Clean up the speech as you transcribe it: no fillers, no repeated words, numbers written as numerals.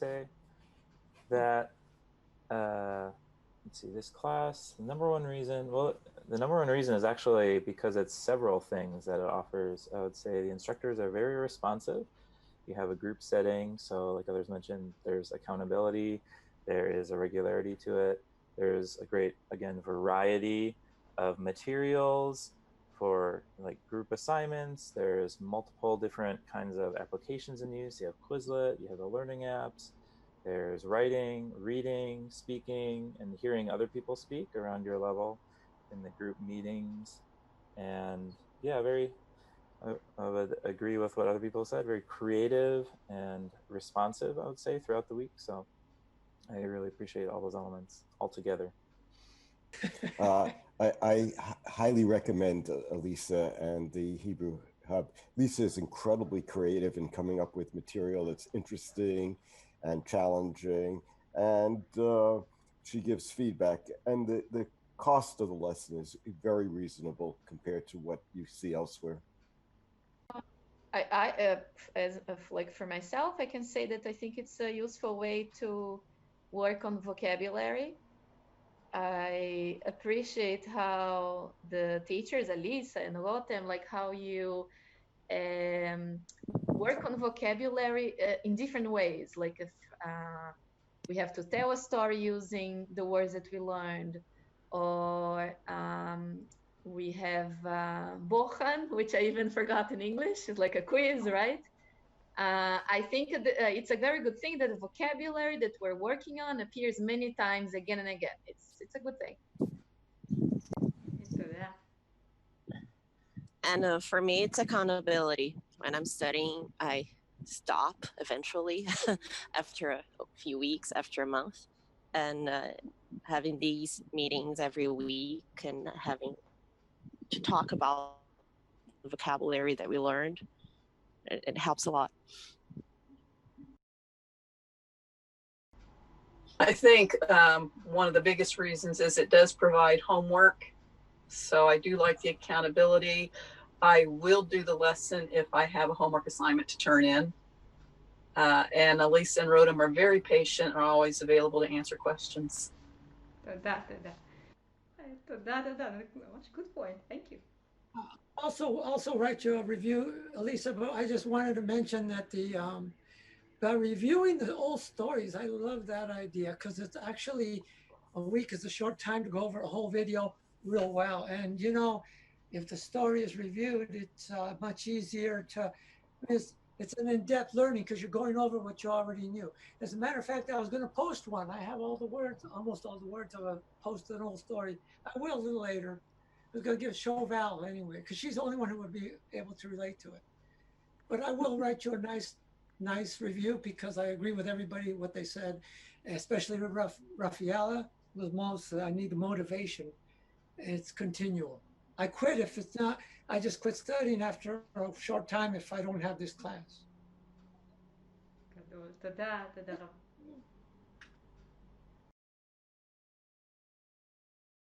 say that, let's see, this class, the number one reason, well, the number one reason is actually because it's several things that it offers. I would say the instructors are very responsive. You have a group setting, so like others mentioned, there's accountability, there is a regularity to it, there's a great, again, variety of materials for like group assignments. There's multiple different kinds of applications in use. You have Quizlet, you have the learning apps, there's writing, reading, speaking, and hearing other people speak around your level in the group meetings. And yeah, I would agree with what other people said. Very creative and responsive, I would say, throughout the week. So I really appreciate all those elements altogether. I highly recommend Alisa and the Hebrew Hub. Lisa is incredibly creative in coming up with material that's interesting and challenging, and she gives feedback. And the cost of the lesson is very reasonable compared to what you see elsewhere. As like for myself, I can say that I think it's a useful way to work on vocabulary. I appreciate how the teachers, Alisa and Rotem, like how you work on vocabulary in different ways. Like if we have to tell a story using the words that we learned, or we have Bohan, which I even forgot in English. It's like a quiz, right? I think it's a very good thing that the vocabulary that we're working on appears many times again and again. It's a good thing. And for me, it's accountability. When I'm studying, I stop eventually after a few weeks, after a month, and having these meetings every week and having to talk about the vocabulary that we learned, it helps a lot. I think one of the biggest reasons is it does provide homework. So I do like the accountability. I will do the lesson if I have a homework assignment to turn in. And Alisa and Rotem are very patient and are always available to answer questions. That's a good point. Thank you. Also write you a review, Alisa, but I just wanted to mention that by reviewing the old stories, I love that idea because it's actually a week is a short time to go over a whole video real well. And you know, if the story is reviewed, it's much easier to, it's an in-depth learning because you're going over what you already knew. As a matter of fact, I was going to post one. I have all the words, almost all the words of a posted an old story. I will a little later. I was going to give show Val anyway, because she's the only one who would be able to relate to it. But I will write you a nice review because I agree with everybody what they said, especially with Rafaela. Was most I need the motivation. It's continual. I quit if it's not. I just quit studying after a short time if I don't have this class.